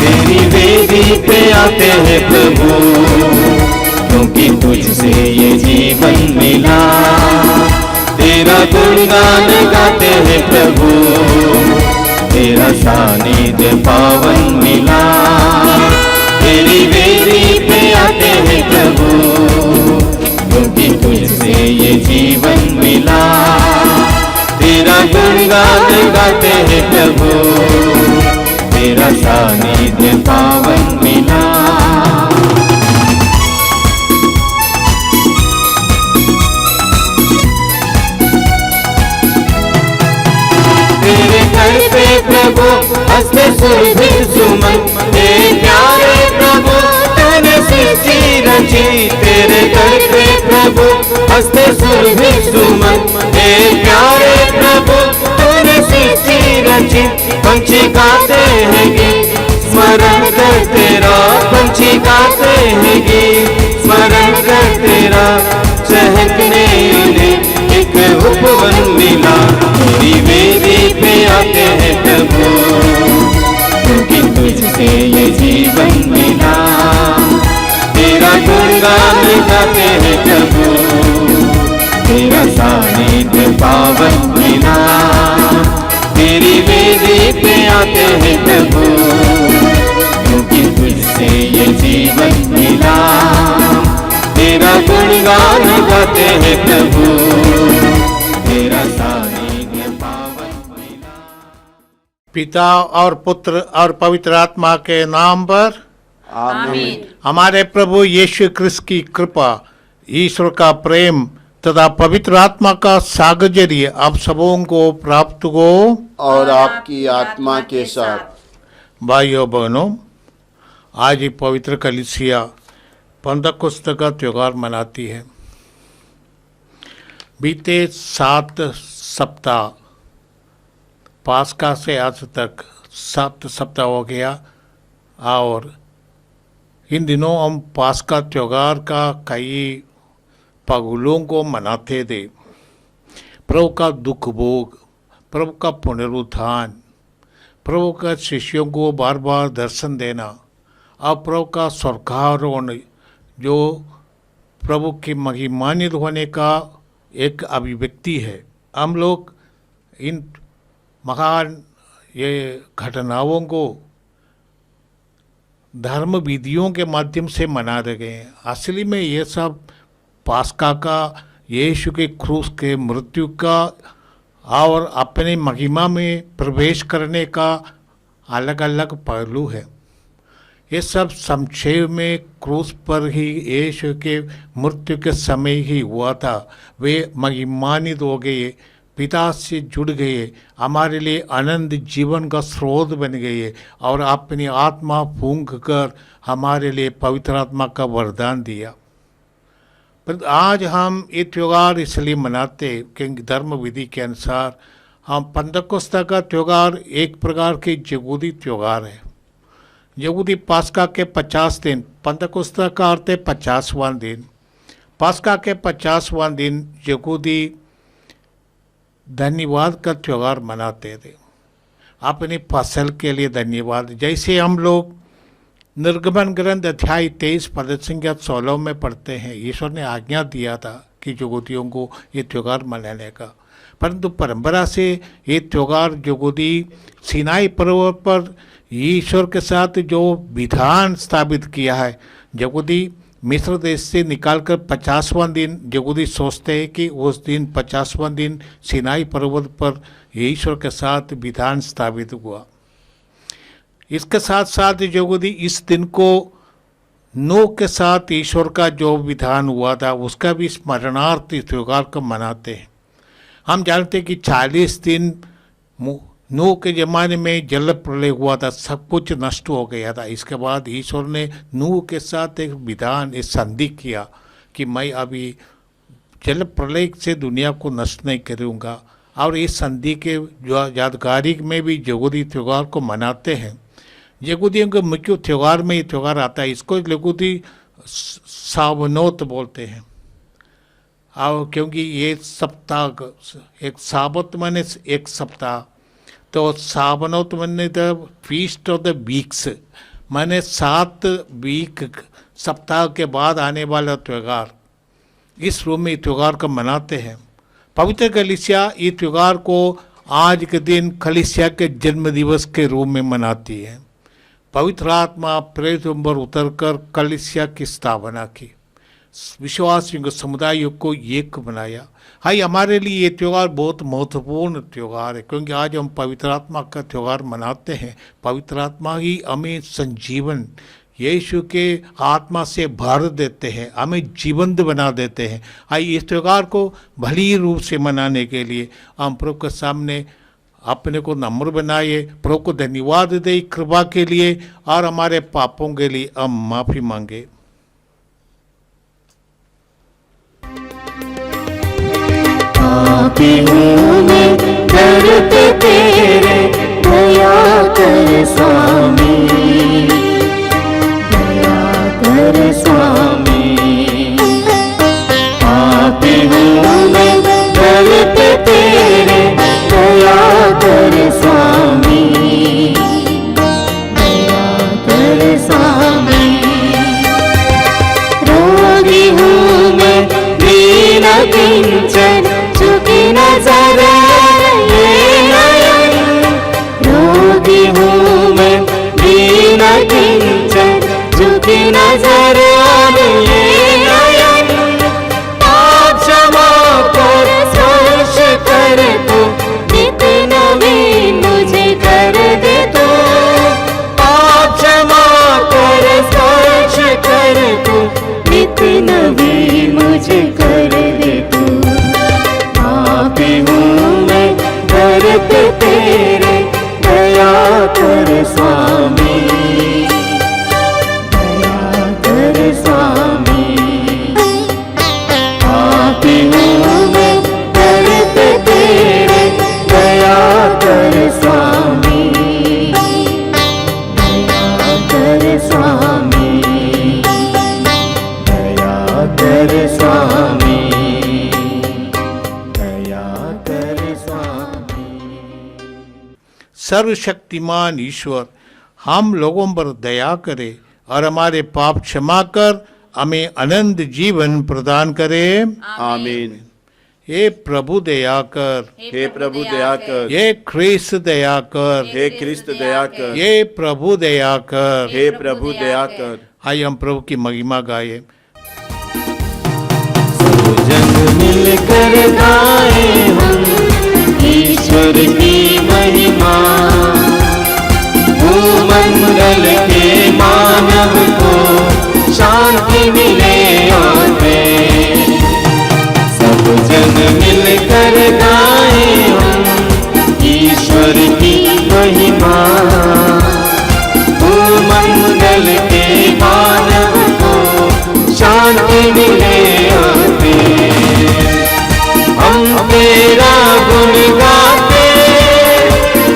तेरी वेदी पे आते हैं प्रभु, क्योंकि तुझसे ये जीवन मिला। तेरा गुणगान गाते हैं प्रभु, तेरा सानिध्य पावन मिला। तेरी वेदी पे आते हैं प्रभु, क्योंकि तुझसे ये जीवन मिला। तेरा गुणगान गाते हैं प्रभु, तेरा सानिध्य पावन मिला। तेरे घर पे प्रभु हंसते सुरभित सुमन, हे प्यारे प्रभु तूने सृष्टि रची। तेरे घर पे प्रभु हंसते सुरभित सुमन, हे प्यारे प्रभु तूने सृष्टि रची। पंछी गाते हैं गीत स्मरण कर तेरा, पंछी गाते हैं गीत स्मरण कर तेरा। चहकने एक उपवन मिला, तेरी वेदी पे आते हैं प्रभु, क्योंकि तुझसे ये जीवन मिला। तेरा गुणगान गाते हैं प्रभु, तेरा सानिध्य पावन मिला। तेरी वेदी पे आते हैं प्रभु, क्योंकि तुझसे ये जीवन मिला। तेरा गुणगान गाते हैं प्रभु, तेरा सानिध्य पावन मिला। पिता और पुत्र और पवित्र आत्मा के नाम पर आमीन। हमारे प्रभु यीशु क्रिस्त की कृपा, ईश्वर का प्रेम तथा पवित्र आत्मा का सागजर्य आप सबों को प्राप्त हो और आपकी आत्मा के साथ। भाइयों बहनों, आज ही पवित्र कलीसिया पेंटेकोस्त का त्योहार मनाती है। बीते 7 सप्ताह पास्का से आज तक 7 सप्ताह हो गया और इन दिनों हम पास्का त्योहार का कई पगलों को मनाते थे। प्रभु का दुख भोग, प्रभु का पुनरुत्थान, प्रभु का शिष्यों को बार बार दर्शन देना और प्रभु का स्वर्गारोहण, जो प्रभु के महिमान्वित होने का एक अभिव्यक्ति है। हम लोग इन महान ये घटनाओं को धर्म विधियों के माध्यम से मना रहे हैं। असली में ये सब पास्का का, यीशु के क्रूस के मृत्यु का और अपने महिमा में प्रवेश करने का अलग अलग पहलू है। ये सब संक्षेप में क्रूस पर ही यीशु के मृत्यु के समय ही हुआ था। वे महिमान्वित हो गए, पिता से जुड़ गए, हमारे लिए अनंत जीवन का स्रोत बन गए और अपनी आत्मा फूंक कर हमारे लिए पवित्र आत्मा का वरदान दिया। पर आज हम ये त्योहार इसलिए मनाते क्योंकि धर्म विधि के अनुसार हम पेंटेकोस्त का त्योहार एक प्रकार के यहूदी त्योहार है। यहूदी पास्का के 50 दिन, पेंटेकोस्त का अर्थ है 50वां दिन। पास्का के 50वां दिन यहूदी धन्यवाद का त्योहार मनाते थे, अपनी फसल के लिए धन्यवाद। जैसे हम लोग निर्गमन ग्रंथ अध्याय 23 पद संख्या 16 में पढ़ते हैं, ईश्वर ने आज्ञा दिया था कि यहूदियों को ये त्योहार मनाने का। परंतु परंपरा से ये त्योहार यहूदी सीनाई पर्वत पर ईश्वर के साथ जो विधान स्थापित किया है, यहूदी मिस्र देश से निकालकर 50वां दिन यहूदी सोचते हैं कि उस दिन 50वां दिन सीनाई पर्वत पर ईश्वर के साथ विधान स्थापित हुआ। इसके साथ साथ यहूदी इस दिन को नूह के साथ ईश्वर का जो विधान हुआ था उसका भी स्मरणार्थ इस त्योहार को मनाते हैं। हम जानते हैं कि 40 दिन नूह के ज़माने में जल प्रलय हुआ था, सब कुछ नष्ट हो गया था। इसके बाद ईश्वर ने नूह के साथ एक विधान, एक संधि किया कि मैं अभी जल प्रलय से दुनिया को नष्ट नहीं करूँगा। और इस संधि के यादगारी में भी यहूदी त्योहार को मनाते हैं। यहूदियों के मुख्य त्यौहार में ये त्यौहार आता है, इसको यहूदी साबनोत बोलते हैं। और क्योंकि ये सप्ताह, एक साबत माने एक सप्ताह, तो साबनोत माने the feast of the weeks, मैंने 7 वीक सप्ताह के बाद आने वाला त्यौहार इस रूम में त्यौहार को मनाते हैं। पवित्र कलीसिया इस त्यौहार को आज के दिन कलीसिया के जन्म दिवस के रूप में मनाती है। पवित्र आत्मा प्रेरित पर उतरकर कलीसिया की स्थापना की, विश्वासियों के समुदाय को एक बनाया। हाई हमारे लिए ये त्यौहार बहुत महत्वपूर्ण त्यौहार है, क्योंकि आज हम पवित्र आत्मा का त्यौहार मनाते हैं। पवित्र आत्मा ही हमें संजीवन यीशु के आत्मा से भर देते हैं, हमें जीवंत बना देते हैं। आइए इस त्यौहार को भली रूप से मनाने के लिए हम प्रभु के सामने अपने को नम्र बनाइए, प्रभु को धन्यवाद दे कृपा के लिए और हमारे पापों के लिए हम माफ़ी मांगे। पापी हूँ मैं दर पे तेरे, दया कर स्वामी, कर स्वामी। पापी हूँ मैं दर पे तेरे, दया कर स्वामी, दया कर स्वामी। रोगी हूँ मैं दीन किंचन, झुकी नजर ये नयन। रोगी हूँ मैं दीन किंचन, झुकी नजर ये नयन। पाप क्षमा कर स्पर्श कर तू, नित्य नवीन मुझे कर दे तू। पाप क्षमा कर स्पर्श कर तू, नित्य नवीन मुझे कर दे तू। पापी हूँ मैं दर पे तेरे, दया कर स्वामी, सर्वशक्तिमान ईश्वर हम लोगों पर दया करे और हमारे पाप क्षमा कर हमें अनंत जीवन प्रदान करे। आमीन। हे प्रभु दया कर, हे प्रभु दया कर, हे ख्रिस्त दया कर, हे ख्रिस्त दया कर, हे प्रभु दया कर, हे प्रभु दया कर। आइए हम प्रभु की महिमा गाए। जन मिलकर गाए हम ईश्वर की महिमा, भूमंडल के मानव को शांति मिले आवे। सब जन मिलकर गाए हम ईश्वर की महिमा, भूमंडल के मानव को शांति मिले आवे। हम तेरा गुण गाते,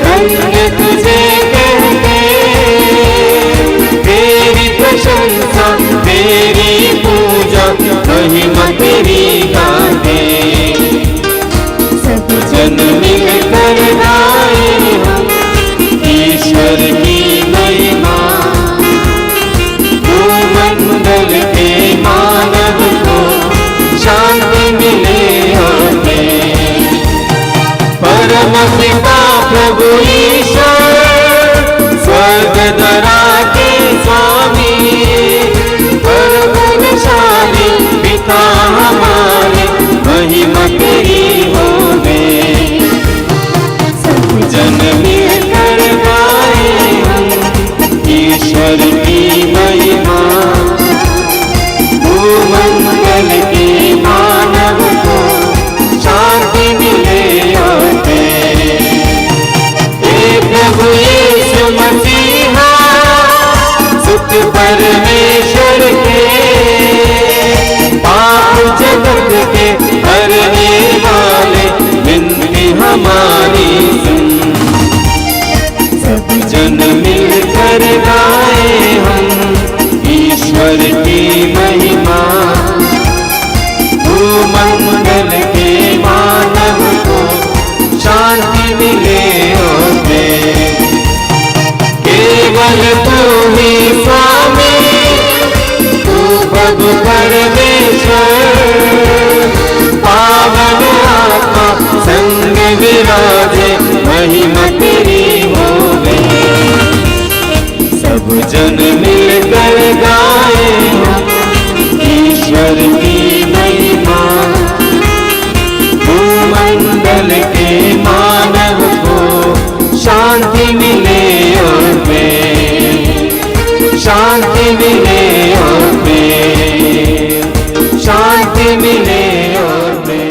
धन्य तुझे कहते, तेरी प्रशंसा तेरी पूजा महिमा तेरी गाते। सब जन मिलकर गाए हम ईश्वर की महिमा, भूमंडल के मानव को शांति मिले आवे। परम पिता प्रभु ईश्वर, स्वर्ग धरा के स्वामी, परमशाली पिता हमारे, महिमा तेरी होवे। सब जन मिलकर गाए हम ईश्वर की महिमा, भूमंडल के मानव को शांति मिले आवे। हे प्रभु यीशु मसीहा, सुत परमेश्वर के, पाप जगत के हरने वाले, विनती हमारी सुन। सब जन मिलकर गाए शांति मिले और प्रेम, शांति मिले और प्रेम, शांति मिले और प्रेम।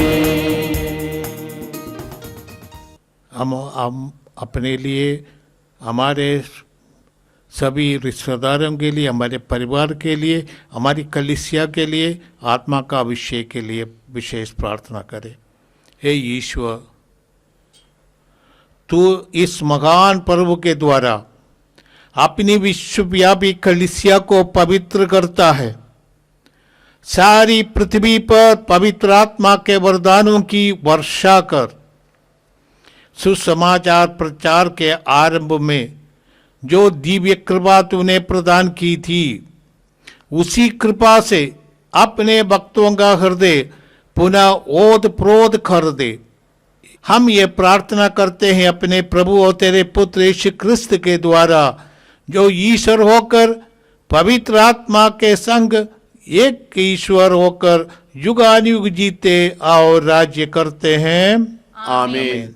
हम अपने लिए, हमारे सभी रिश्तेदारों के लिए, हमारे परिवार के लिए, हमारी कलीसिया के लिए, आत्मा का अभिषेक के लिए विशेष प्रार्थना करें। हे ईश्वर, तू इस महान पर्व के द्वारा अपनी विश्वव्यापी कलीसिया को पवित्र करता है। सारी पृथ्वी पर पवित्र आत्मा के वरदानों की वर्षा कर सुसमाचार प्रचार के आरंभ में जो दिव्य कृपा तूने प्रदान की थी, उसी कृपा से अपने भक्तों का हृदय पुनः ओत प्रोत कर दे। हम ये प्रार्थना करते हैं अपने प्रभु और तेरे पुत्र यीशु क्रिस्त के द्वारा, जो ईश्वर होकर पवित्र आत्मा के संग एक ईश्वर होकर युगानुयुग जीते और राज्य करते हैं। आमीन।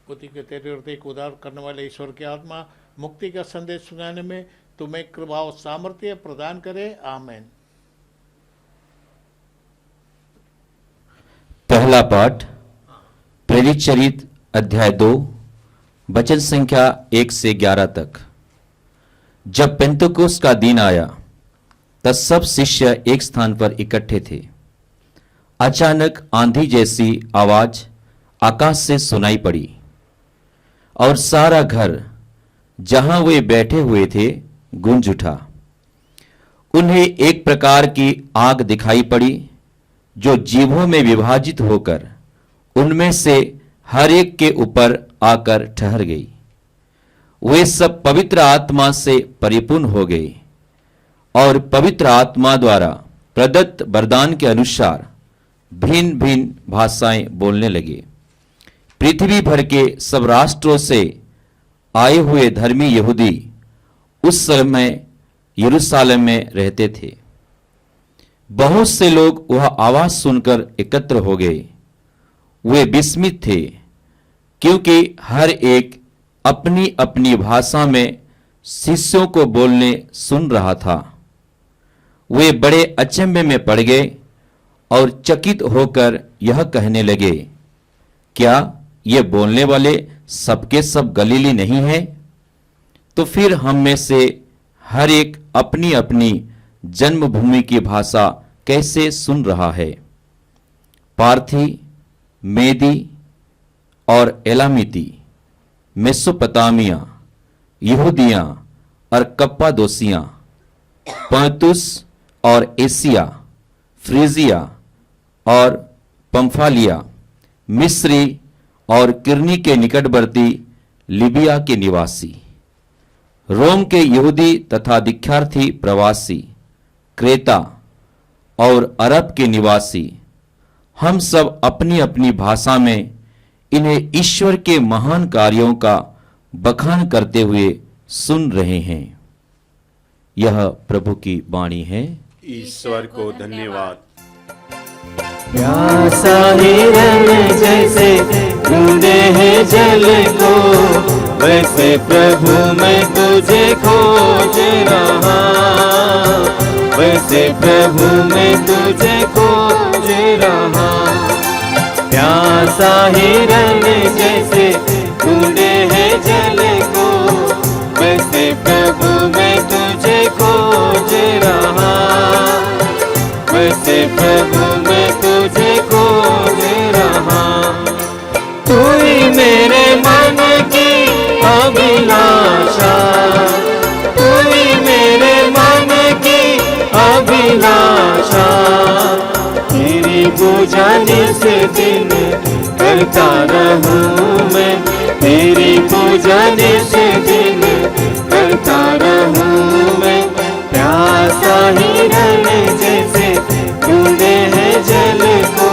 बुद्धि के तेरे हृदय को उदार करने वाले ईश्वर की आत्मा मुक्ति का संदेश सुनाने में तुम्हें कृपा और सामर्थ्य प्रदान करे। आमीन। पहला पाठ प्रेरित चरित अध्याय 2 वचन संख्या 1 से 11 तक। जब पेंतुकोस का दिन आया तब सब शिष्य एक स्थान पर इकट्ठे थे। अचानक आंधी जैसी आवाज आकाश से सुनाई पड़ी और सारा घर जहां वे बैठे हुए थे गूंज उठा। उन्हें एक प्रकार की आग दिखाई पड़ी जो जीवों में विभाजित होकर उनमें से हर एक के ऊपर आकर ठहर गई। वे सब पवित्र आत्मा से परिपूर्ण हो गए और पवित्र आत्मा द्वारा प्रदत्त वरदान के अनुसार भिन्न भिन्न भाषाएं बोलने लगे। पृथ्वी भर के सब राष्ट्रों से आए हुए धर्मी यहूदी उस समय यरूशलेम में रहते थे। बहुत से लोग वह आवाज सुनकर एकत्र हो गए। वे विस्मित थे क्योंकि हर एक अपनी अपनी भाषा में शिष्यों को बोलने सुन रहा था। वे बड़े अचंभे में पड़ गए और चकित होकर यह कहने लगे, क्या ये बोलने वाले सबके सब गलीली नहीं है? तो फिर हम में से हर एक अपनी अपनी जन्मभूमि की भाषा कैसे सुन रहा है? पार्थी, मेदी और एलामिती, मेसोपोटामिया, यहूदिया और कप्पादोसिया, पंतुस और एशिया, फ्रीजिया और पंफालिया, मिस्री और किरनी के निकटवर्ती लिबिया के निवासी, रोम के यहूदी तथा दीक्षार्थी प्रवासी, क्रेता और अरब के निवासी, हम सब अपनी अपनी भाषा में इन्हें ईश्वर के महान कार्यों का बखान करते हुए सुन रहे हैं। यह प्रभु की वाणी है। ईश्वर को धन्यवाद। प्यासा हिरन जैसे ढूंढे हैं जल को, वैसे प्रभु मैं तुझे खोज रहा, वैसे प्रभु मैं तुझे खोज रहा। प्यासा हिरन जैसे ढूंढे हैं जल को, वैसे प्रभु मैं तुझे खोज रहा, वैसे प्रभु मैं तुझे खोज रहा। तू ही मेरे मन की अभिलाषा, तू ही मेरे मन की अभिलाषा। तेरी पूजा निस दिन करता रहूं मैं, तेरी पूजा निस दिन करता रहूं मैं। प्यासा हिरन जैसे ढूंढे हैं जल को,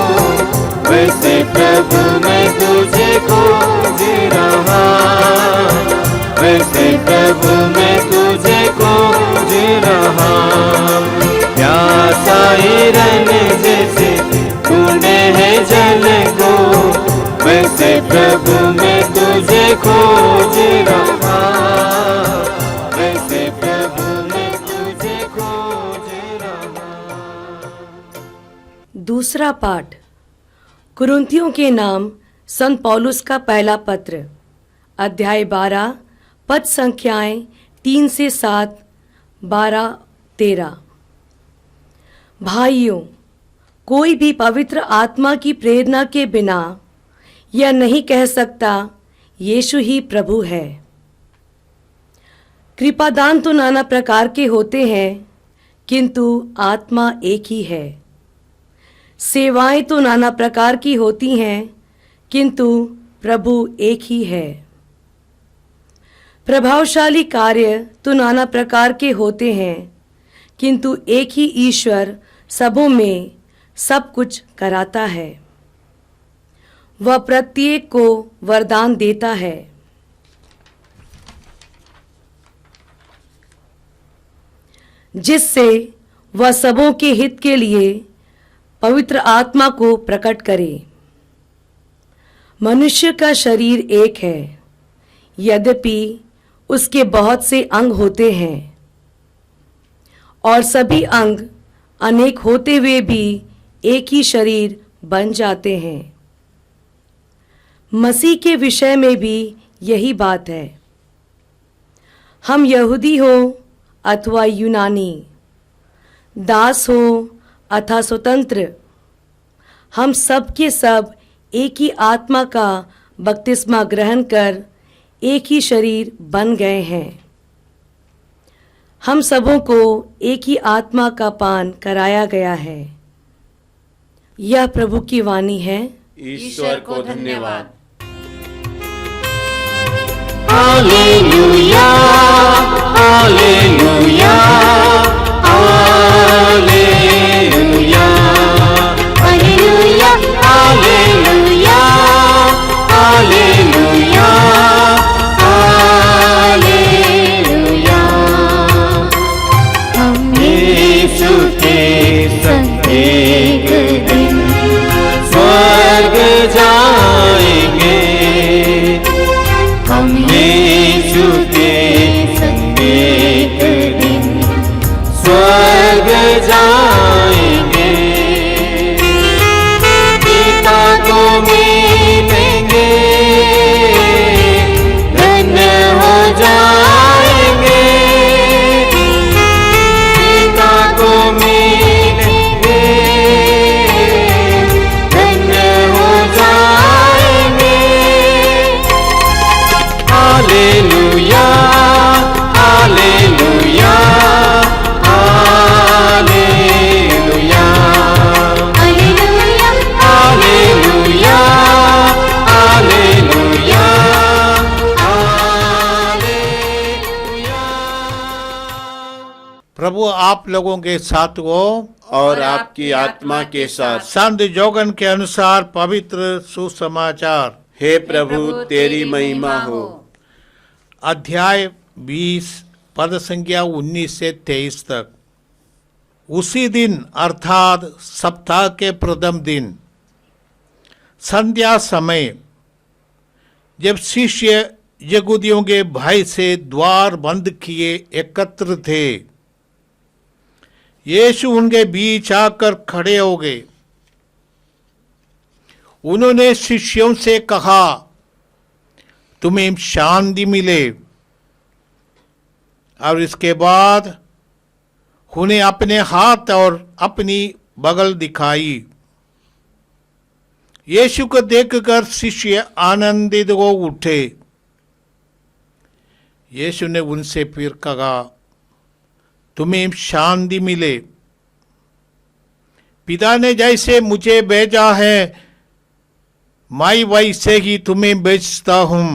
वैसे प्रभु मैं तुझे खोज रहा, वैसे प्रभु मैं तुझे खोज रहा। प्यासा हिरन जैसे ढूंढे हैं जल को, दूसरा पाठ कुरिन्थियों के नाम संत पौलुस का पहला पत्र, अध्याय 12, पद संख्याएं 3 से 7, 12, 13। भाइयों, कोई भी पवित्र आत्मा की प्रेरणा के बिना यह नहीं कह सकता यीशु ही प्रभु है। कृपादान तो नाना प्रकार के होते हैं, किंतु आत्मा एक ही है। सेवाएं तो नाना प्रकार की होती हैं, किंतु प्रभु एक ही है। प्रभावशाली कार्य तो नाना प्रकार के होते हैं, किंतु एक ही ईश्वर सबों में सब कुछ कराता है। वह प्रत्येक को वरदान देता है। जिससे वह सबों के हित के लिए पवित्र आत्मा को प्रकट करे। मनुष्य का शरीर एक है, यद्यपि उसके बहुत से अंग होते हैं, और सभी अंग अनेक होते हुए भी एक ही शरीर बन जाते हैं। मसीह के विषय में भी यही बात है। हम यहूदी हो अथवा यूनानी, दास हो अथवा स्वतंत्र, हम सब के सब एक ही आत्मा का बपतिस्मा ग्रहण कर एक ही शरीर बन गए हैं। हम सबों को एक ही आत्मा का पान कराया गया है। यह प्रभु की वाणी है। ईश्वर को धन्यवाद। Hallelujah, hallelujah, hallelujah, hallelujah, hallelujah, hallelujah, hallelujah. हम यीशु के संग एक दिन स्वर्ग जाएंगे। हम यीशु के संग एक दिन स्वर्ग जाएंगे। पिता को मिलेंगे, धन्य हो जाएंगे। पिता को मिलेंगे, धन्य हो जाएंगे। Hallelujah, hallelujah, hallelujah, hallelujah, hallelujah, hallelujah, hallelujah. प्रभु आप लोगों के साथ हो और आपकी आत्मा के साथ। संत जोगन के अनुसार पवित्र सुसमाचार। हे प्रभु तेरी महिमा हो। अध्याय 20 पद संख्या 19 से 23 तक। उसी दिन अर्थात सप्ताह के प्रथम दिन संध्या समय, जब शिष्य यहूदियों के भय से द्वार बंद किए एकत्र थे, यीशु उनके बीच आकर खड़े हो गए। उन्होंने शिष्यों से कहा, तुम्हें शांति मिले। और इसके बाद उन्हें अपने हाथ और अपनी बगल दिखाई। यीशु को देखकर शिष्य आनंदित हो उठे। यीशु ने उनसे फिर कहा, तुम्हें शांति मिले। पिता ने जैसे मुझे भेजा है, मैं वैसे ही तुम्हें भेजता हूं।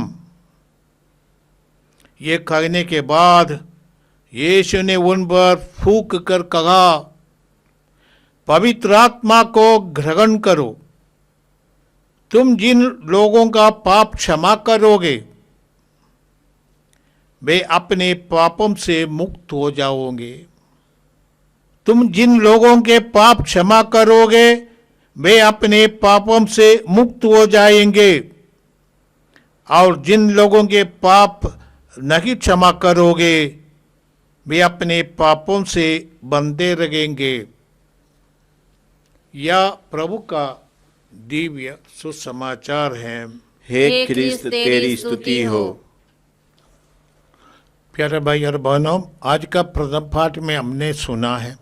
ये कहने के बाद यीशु ने उन पर फूंक कर कहा, पवित्र आत्मा को ग्रहण करो। तुम जिन लोगों का पाप क्षमा करोगे, वे अपने पापों से मुक्त हो जाओगे। तुम जिन लोगों के पाप क्षमा करोगे, वे अपने पापों से मुक्त हो जाएंगे। और जिन लोगों के पाप नहीं क्षमा करोगे, वे अपने पापों से बंधे रहेंगे। यह प्रभु का दिव्य सुसमाचार है। हे क्रिस्त तेरी स्तुति हो। प्यारे भाई और बहनों, आज का प्रथम पाठ में हमने सुना है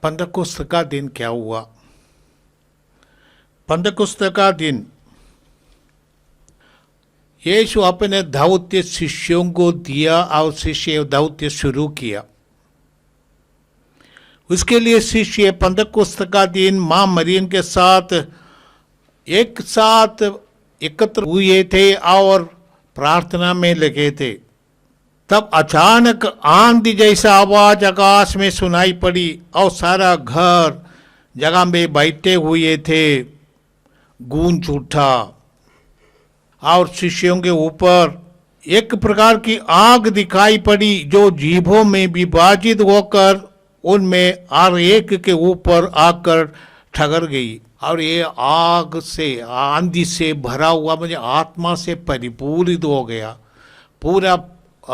पंतकुस्त का दिन क्या हुआ। पंतकुस्त का दिन यीशु अपने दौत्य शिष्यों को दिया और शिष्य दौत्य शुरू किया। उसके लिए शिष्य पंतकुस्त का दिन मां मरियम के साथ एक साथ एकत्र हुए थे और प्रार्थना में लगे थे। तब अचानक आंधी जैसा आवाज आकाश में सुनाई पड़ी और सारा घर जगह में बैठे हुए थे गूंज उठा और शिष्यों के ऊपर एक प्रकार की आग दिखाई पड़ी जो जीभों में विभाजित होकर उनमें हर एक के ऊपर आकर ठहर गई। और ये आग से आंधी से भरा हुआ मुझे आत्मा से परिपूरित हो गया। पूरा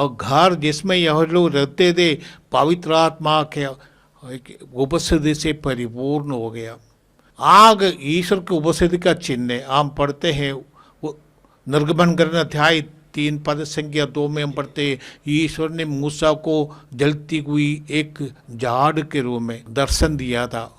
घर जिसमें यह लोग रहते थे पवित्र आत्मा के उपस्थिति से परिपूर्ण हो गया। आग ईश्वर की उपस्थिति का चिन्ह है। हम पढ़ते हैं निर्गमन ग्रंथ अध्याय 3 पद संख्या 2 में हम पढ़ते हैं ईश्वर ने मूसा को जलती हुई एक झाड़ के रूप में दर्शन दिया था।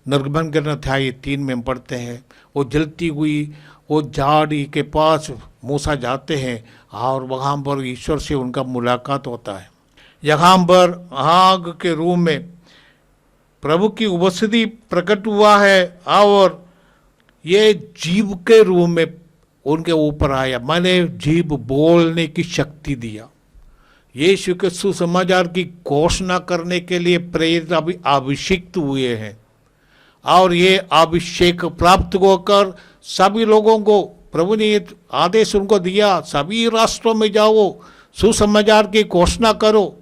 निर्गमन ग्रंथ अध्याय 3 में हम पढ़ते हैं वो जलती हुई वो झाड़ी के पास मूसा जाते हैं और वहाँ पर ईश्वर से उनका मुलाकात होता है। यहाँ पर आग के रूप में प्रभु की उपस्थिति प्रकट हुआ है और ये जीव के रूप में उनके ऊपर आया। मैंने जीव बोलने की शक्ति दिया। यीशु के सुसमाचार की घोषणा करने के लिए प्रेरित अभी अभिषिक्त हुए हैं और ये अभिषेक प्राप्त होकर सभी लोगों को प्रभु ने आदेश उनको दिया, सभी राष्ट्रों में जाओ, सुसमाचार की घोषणा करो,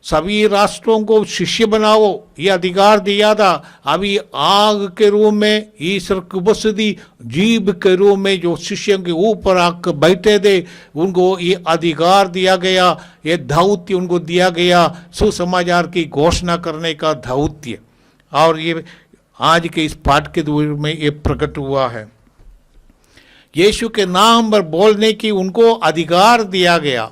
सभी राष्ट्रों को शिष्य बनाओ, ये अधिकार दिया था। अभी आग के रूप में ईश्वर की उपस्थिति जीव के रूप में जो शिष्यों के ऊपर आकर बैठे थे उनको ये अधिकार दिया गया, ये दौत्य उनको दिया गया, सुसमाचार की घोषणा करने का दौत्य। और ये आज के इस पाठ के दूर में ये प्रकट हुआ है। यीशु के नाम पर बोलने की उनको अधिकार दिया गया।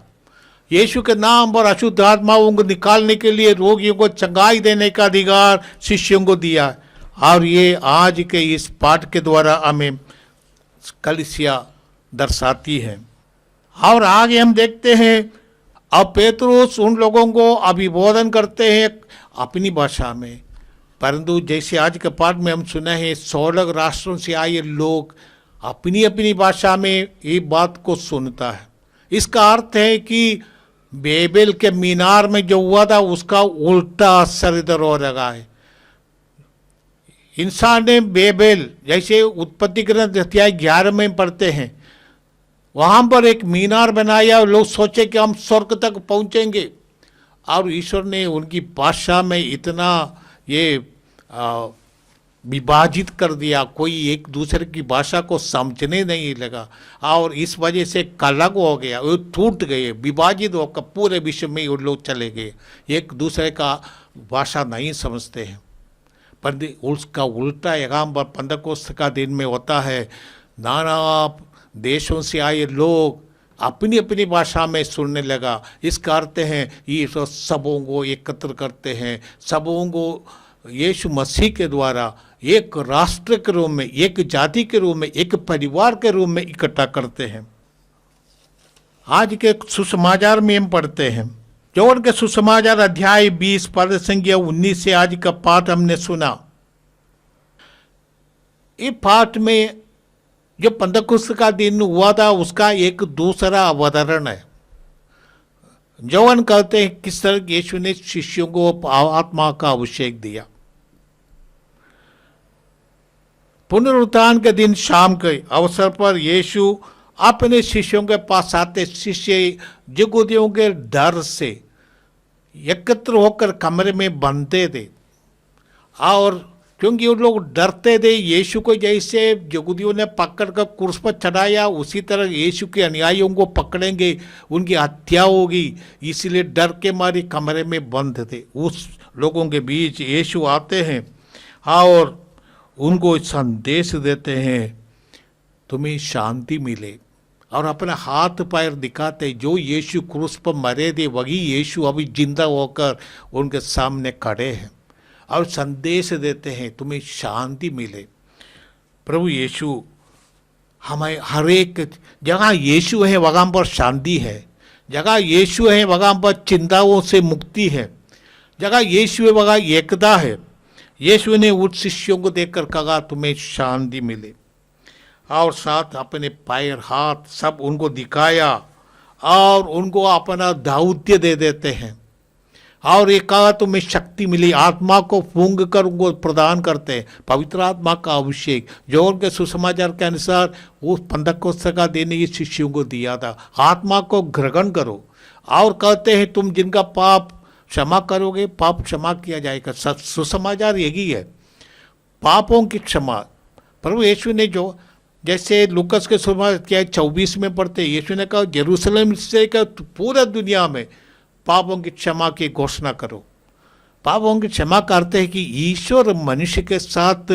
यीशु के नाम पर अशुद्ध आत्माओं को निकालने के लिए रोगियों को चंगाई देने का अधिकार शिष्यों को दिया। और ये आज के इस पाठ के द्वारा हमें कलीसिया दर्शाती है। और आगे हम देखते हैं अब पेतरुस उन लोगों को अभिवादन करते हैं अपनी भाषा में, परंतु जैसे आज के पाठ में हम सुना है 16 राष्ट्रों से आए लोग अपनी अपनी भाषा में ये बात को सुनता है। इसका अर्थ है कि बेबेल के मीनार में जो हुआ था उसका उल्टा असर इधर हो रहा है। इंसान ने बेबेल जैसे उत्पत्ति ग्रंथ अध्याय 11 में पढ़ते हैं वहाँ पर एक मीनार बनाया, लोग सोचे कि हम स्वर्ग तक पहुँचेंगे और ईश्वर ने उनकी भाषा में इतना ये विभाजित कर दिया, कोई एक दूसरे की भाषा को समझने नहीं लगा और इस वजह से अलग हो गया, वो टूट गए, विभाजित होकर पूरे विश्व में वो लोग चले गए, एक दूसरे का भाषा नहीं समझते हैं। पर उसका उल्टा यहाँ पर पंतकोस्त का दिन में होता है। नाना देशों से आए लोग अपनी अपनी भाषा में सुनने लगा। इसका अर्थ है ये सबों को एकत्र करते हैं, सबों को यीशु मसीह के द्वारा एक राष्ट्र के रूप में, एक जाति के रूप में, एक परिवार के रूप में इकट्ठा करते हैं। आज के सुसमाचार में हम पढ़ते हैं जौन के सुसमाचार अध्याय 20 पद संख्या 19 से आज का पाठ हमने सुना। इस पाठ में जो पंतकुस्त का दिन हुआ था उसका एक दूसरा अवतरण है। जौन कहते हैं किस तरह यीशु ने शिष्यों को आत्मा का अभिषेक दिया। पुनरुत्थान के दिन शाम के अवसर पर यीशु अपने शिष्यों के पास आते, शिष्य यहूदियों के डर से एकत्र होकर कमरे में बंधते थे और क्योंकि वो लोग डरते थे यीशु को जैसे यहूदियों ने पकड़कर क्रूस पर चढ़ाया उसी तरह यीशु के अनुयायियों को पकड़ेंगे, उनकी हत्या होगी, इसलिए डर के मारे कमरे में बंद थे। उस लोगों के बीच यीशु आते हैं और उनको संदेश देते हैं तुम्हें शांति मिले, और अपना हाथ पैर दिखाते जो यीशु क्रूस पर मरे थे वही यीशु अभी जिंदा होकर उनके सामने खड़े हैं और संदेश देते हैं तुम्हें शांति मिले। प्रभु यीशु हमें हर एक जगह यीशु है वहाँ पर शांति है, जगह यीशु है वहाँ पर चिंताओं से मुक्ति है, जगह यीशु है वहाँ एकता है। यीशु ने उन शिष्यों को देखकर कहा तुम्हें शांति मिले, और साथ अपने पैर हाथ सब उनको दिखाया और उनको अपना दाऊद्य दे देते हैं, और एक कहा तुम्हें शक्ति मिली, आत्मा को फूंक कर उनको प्रदान करते हैं पवित्र आत्मा का अभिषेक, जो उनके सुसमाचार के अनुसार उस पंदकोस्त का देने ये शिष्यों को दिया था। आत्मा को ग्रहण करो, और कहते हैं तुम जिनका पाप क्षमा करोगे पाप क्षमा किया जाएगा। सुसमाचार यही है, पापों की क्षमा। प्रभु यीशु ने जो जैसे लूकस के सुसमाचार 24 में पढ़ते यीशु ने कहा यरूशलेम से क्या पूरा दुनिया में पापों की क्षमा की घोषणा करो। पापों की क्षमा करते हैं कि ईश्वर मनुष्य के साथ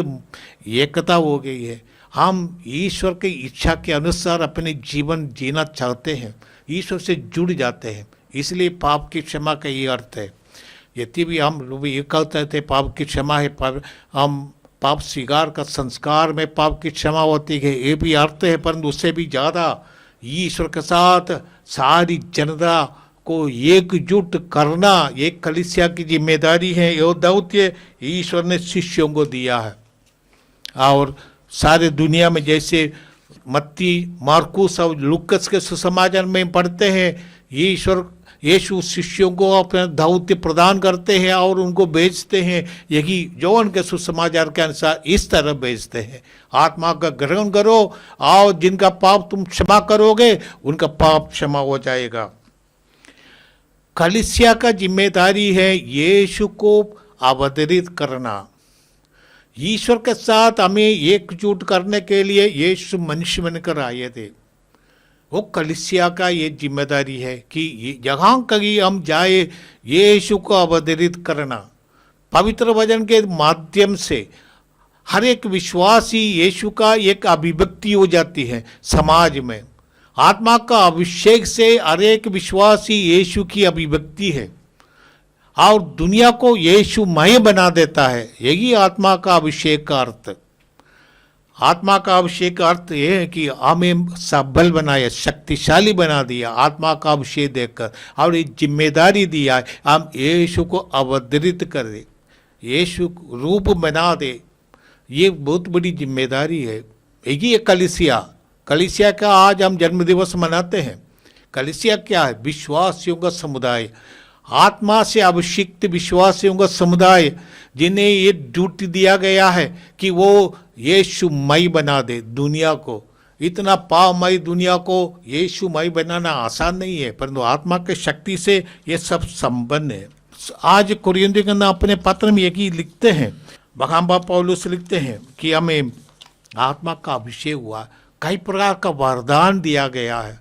एकता हो गई है, हम ईश्वर की इच्छा के अनुसार अपने जीवन जीना चाहते हैं, ईश्वर से जुड़ जाते हैं, इसलिए पाप की क्षमा का ये अर्थ है। यदि भी हम लोग ये कहते थे पाप की क्षमा है, हम पाप स्वीकार का संस्कार में पाप की क्षमा होती है, ये भी अर्थ है, परंतु उससे भी ज़्यादा ईश्वर के साथ सारी जनता को एकजुट करना एक कलीसिया की जिम्मेदारी है। ये दौत्य ईश्वर ने शिष्यों को दिया है, और सारे दुनिया में जैसे मत्ती मार्कुस और लूकस के सुसमाचार में पढ़ते हैं ईश्वर यीशु शिष्यों को अपना दौत्य प्रदान करते हैं और उनको भेजते हैं, यही जो उनके सुसमाचार के अनुसार इस तरह भेजते हैं। आत्मा का ग्रहण करो और जिनका पाप तुम क्षमा करोगे उनका पाप क्षमा हो जाएगा। कलीसिया का जिम्मेदारी है यीशु को अवतरित करना, ईश्वर के साथ हमें एकजुट करने के लिए यीशु मनुष्य बनकर आए थे। वो कलीसिया का ये जिम्मेदारी है कि जहाँ कहीं हम जाए यीशु को अवतरित करना, पवित्र वचन के माध्यम से हर एक विश्वासी यीशु का एक अभिव्यक्ति हो जाती है समाज में। आत्मा का अभिषेक से हर एक विश्वासी यीशु की अभिव्यक्ति है और दुनिया को यीशुमय बना देता है, यही आत्मा का अभिषेक का अर्थ। आत्मा का अभिषेक का अर्थ यह है कि हमें सबल बनाया, शक्तिशाली बना दिया आत्मा का अभिषेक देकर, और एक जिम्मेदारी दिया है हम यीशु को अवतरित कर दे, यीशु रूप बना दे। ये बहुत बड़ी जिम्मेदारी है। यही है कलीसिया। कलीसिया का आज हम जन्म दिवस मनाते हैं। कलीसिया क्या है? विश्वासियों का समुदाय, आत्मा से अभिषिक्त विश्वासियों का समुदाय, जिन्हें ये ड्यूटी दिया गया है कि वो यीशुमय बना दे दुनिया को। इतना पावमय दुनिया को यीशुमय बनाना आसान नहीं है, परंतु आत्मा की शक्ति से ये सब संपन्न है। आज कुरिन्थियों के अंदर अपने पत्र में यही लिखते हैं, बखाम्बा पौलुस लिखते हैं कि हमें आत्मा का अभिषेक हुआ, कई प्रकार का वरदान दिया गया है।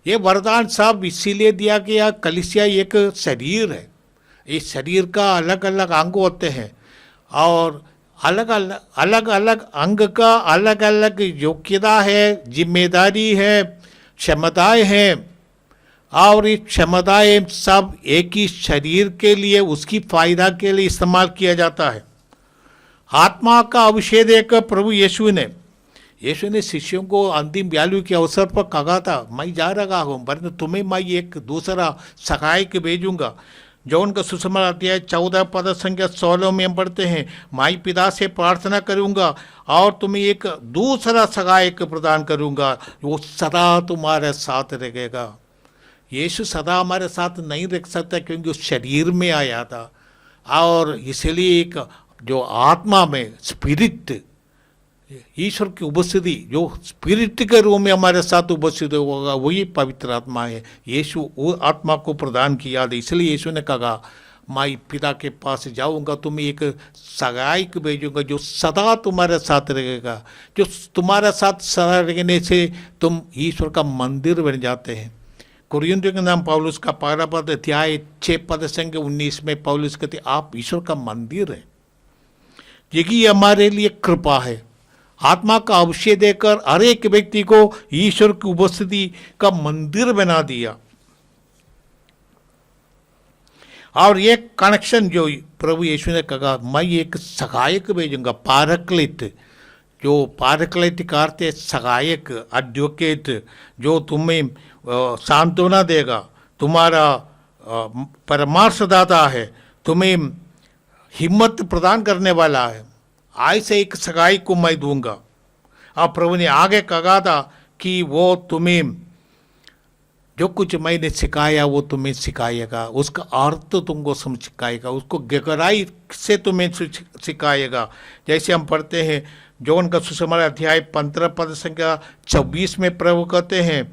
ये वरदान सब इसीलिए दिया गया, कलीसिया एक शरीर है, इस शरीर का अलग अलग अंग होते हैं और अलग अलग अंग का अलग अलग योग्यता है, जिम्मेदारी है, क्षमताएं हैं, और ये क्षमताएं सब एक ही शरीर के लिए उसकी फायदा के लिए इस्तेमाल किया जाता है। आत्मा का अभिषेक देकर प्रभु यीशु ने शिष्यों को अंतिम बयालू के अवसर पर कहा था, मैं जा रहा हूँ परंतु तुम्हें मैं एक दूसरा सहायक भेजूंगा। जो उनका सुसमाचार अध्याय 14 पद संख्या 16 में हम पढ़ते हैं, मैं पिता से प्रार्थना करूंगा और तुम्हें एक दूसरा सहायक प्रदान करूंगा, वो सदा तुम्हारे साथ रहेगा। यीशु सदा हमारे साथ नहीं रह सकता क्योंकि उस शरीर में आया था, और इसलिए एक जो आत्मा में स्पिरिट, ईश्वर की उपस्थिति जो स्पिरिट के रूप में हमारे साथ उपस्थित होगा वही पवित्र आत्मा है। यीशु वो आत्मा को प्रदान किया था, इसलिए यीशु ने कहा मैं पिता के पास जाऊंगा, तुम्हें एक सहायक भेजूंगा जो सदा तुम्हारे साथ रहेगा। जो तुम्हारे साथ सदा रहने से तुम ईश्वर का मंदिर बन जाते हैं। कुरिन्थियों के नाम पौलुस का 12 पद अध्याय 6 पद संख्या 19 में पौलुस कहते आप ईश्वर का मंदिर है। यही हमारे लिए कृपा है। आत्मा का अभिषेक देकर हर एक व्यक्ति को ईश्वर की उपस्थिति का मंदिर बना दिया। और ये कनेक्शन जो प्रभु यीशु ने कहा, मैं एक सहायक भेजूंगा, पारक्लित, जो पारक्लित का अर्थ है सहायक, एडवोकेट, जो तुम्हें सांत्वना देगा, तुम्हारा परामर्शदाता है, तुम्हें हिम्मत प्रदान करने वाला है, ऐसे एक सहायक को मैं दूंगा। और प्रभु ने आगे कहा था कि वो तुम्हें जो कुछ मैंने सिखाया वो तुम्हें सिखाएगा, उसका अर्थ तुमको समझ सिखाएगा, उसको गहराई से तुम्हें सिखाएगा। जैसे हम पढ़ते हैं जॉन का सुसमाचार अध्याय 15 पद संख्या 24 में प्रभु कहते हैं,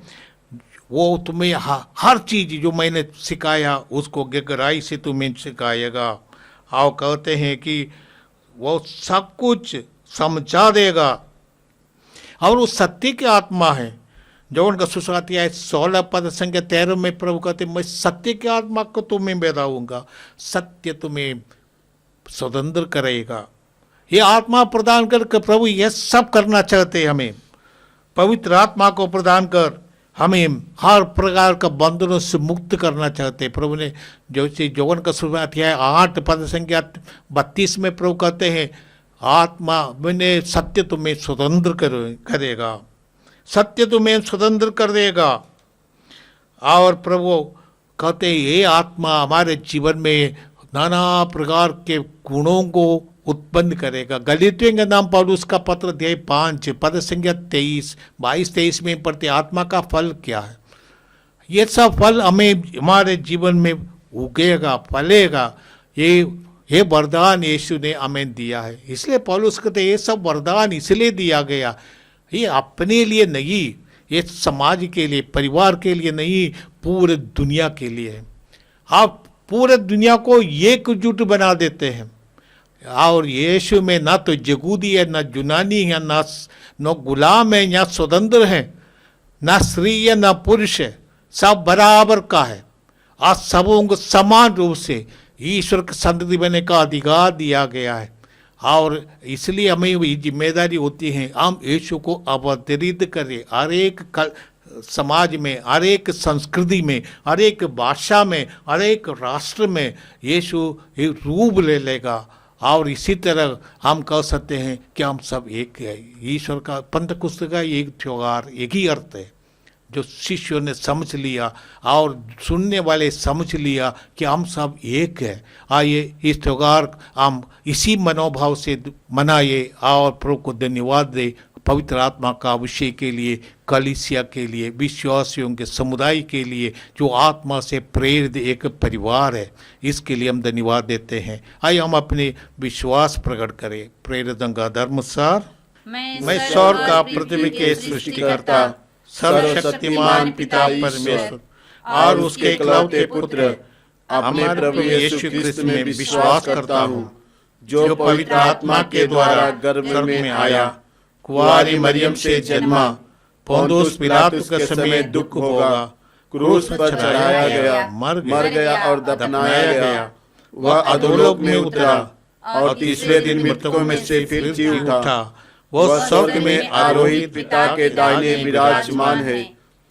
वो तुम्हें हर चीज जो मैंने सिखाया उसको गहराई से तुम्हें सिखाएगा। और कहते हैं कि वो सब कुछ समझा देगा। और वो सत्य की आत्मा है। जॉन का सुसमाचार 16 पद संख्या 13 में प्रभु कहते हैं, मैं सत्य की आत्मा को तुम्हें बताऊंगा, सत्य तुम्हें स्वतंत्र करेगा। ये आत्मा प्रदान कर प्रभु यह सब करना चाहते हैं। हमें पवित्र आत्मा को प्रदान कर हमें हर प्रकार का बंधनों से मुक्त करना चाहते हैं। प्रभु ने जैसे जॉन का सुसमाचार 8 पद संख्या 32 में प्रभु कहते हैं, आत्मा मैंने सत्य तुम्हें स्वतंत्र करेगा, सत्य तुम्हें स्वतंत्र कर देगा। और प्रभु कहते हैं ये आत्मा हमारे जीवन में नाना प्रकार के गुणों को उत्पन्न करेगा। गलातियों के नाम पौलुस का पत्र अध्याय 5 पद संख्या 22-23 में पढ़ते, आत्मा का फल क्या है। ये सब फल हमें हमारे जीवन में उगेगा, फलेगा। ये वरदान यीशु ने हमें दिया है। इसलिए पौलुस कहते ये सब वरदान इसलिए दिया गया, ये अपने लिए नहीं, ये समाज के लिए, परिवार के लिए नहीं, पूरे दुनिया के लिए है। आप पूरे दुनिया को एकजुट बना देते हैं। और यीशु में ना तो यहूदी है, ना यूनानी है, ना गुलाम है, ना स्वतंत्र है, ना स्त्री है, ना पुरुष है, सब बराबर का है। आज सबों को समान रूप से ईश्वर के संतति बनने का अधिकार दिया गया है। और इसलिए हमें ये जिम्मेदारी होती है, हम यीशु को अवतरित करें। हर एक समाज में, हर एक संस्कृति में, हर एक भाषा में, हर एक राष्ट्र में यीशु एक रूप ले लेगा। और इसी तरह हम कह सकते हैं कि हम सब एक है। ईश्वर का पंतकुस्त का एक त्योहार एक ही अर्थ है, जो शिष्यों ने समझ लिया और सुनने वाले समझ लिया कि हम सब एक है। आइए इस त्योहार हम इसी मनोभाव से मनाइए और प्रभु को धन्यवाद दे, पवित्र आत्मा का अभिषेक के लिए, कलीसिया के लिए, विश्वासियों के समुदाय के लिए, जो आत्मा से प्रेरित एक परिवार है, इसके लिए हम धन्यवाद देते हैं। आइए हम अपने विश्वास प्रकट करें। प्रेरित का धर्मसार, मैं स्वर्ग का पृथ्वी के सृष्टिकर्ता सर्वशक्तिमान पिता परमेश्वर और उसके इकलौते पुत्र अपने प्रभु यीशु क्रिस्त में विश्वास करता हूँ, जो पवित्र आत्मा के द्वारा गर्भ में आया, कुंवारी मरियम से जन्मा, पोंदुस पिलातुस के समय दुख होगा, क्रूस पर चढ़ाया गया, मर गया और दफनाया गया, वह अधोलोक में उतरा और तीसरे दिन मृतकों में से फिर जी उठा, वह स्वर्ग में आरोहित पिता के दाहिने विराजमान है,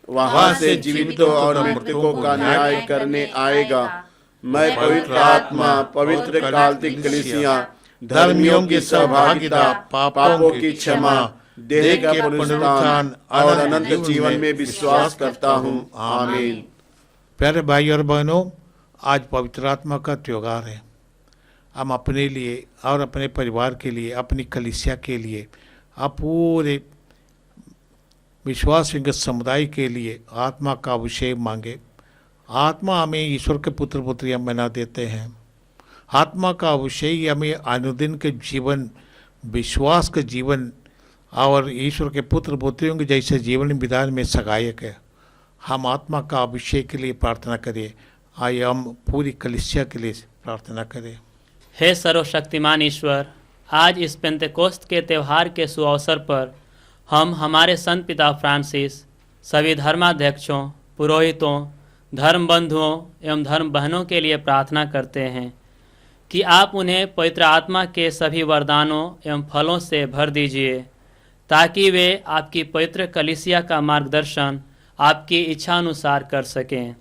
वहां से जीवितों और मृतकों का न्याय करने आएगा। मैं पवित्र आत्मा, पवित्र काल्तिक कलीसिया, धर्मियों की सहभागिता, पापों की क्षमा, देह का पुनरुत्थान और अनंत जीवन में विश्वास करता हूँ। आमीन। प्यारे भाई और बहनों, आज पवित्र आत्मा का त्योहार है। हम अपने लिए और अपने परिवार के लिए, अपनी कलीसिया के लिए, आप पूरे विश्वास समुदाय के लिए आत्मा का अभिषेक मांगे। आत्मा हमें ईश्वर के पुत्र पुत्रियां बना देते हैं। आत्मा का अभिषेक हमें अनुदिन के जीवन, विश्वास के जीवन और ईश्वर के पुत्र पुत्रियों के जैसे जीवन विधान में सहायक है। हम आत्मा का अभिषेक के लिए प्रार्थना करें। आइए हम पूरी कलीसिया के लिए प्रार्थना करें। हे सर्वशक्तिमान ईश्वर, आज इस पेंतेकोस्त के त्यौहार के सुअवसर पर हम हमारे संत पिता फ्रांसिस, सभी धर्माध्यक्षों, पुरोहितों, धर्म बंधुओं एवं धर्म बहनों के लिए प्रार्थना करते हैं कि आप उन्हें पवित्र आत्मा के सभी वरदानों एवं फलों से भर दीजिए, ताकि वे आपकी पवित्र कलीसिया का मार्गदर्शन आपकी इच्छा अनुसार कर सकें।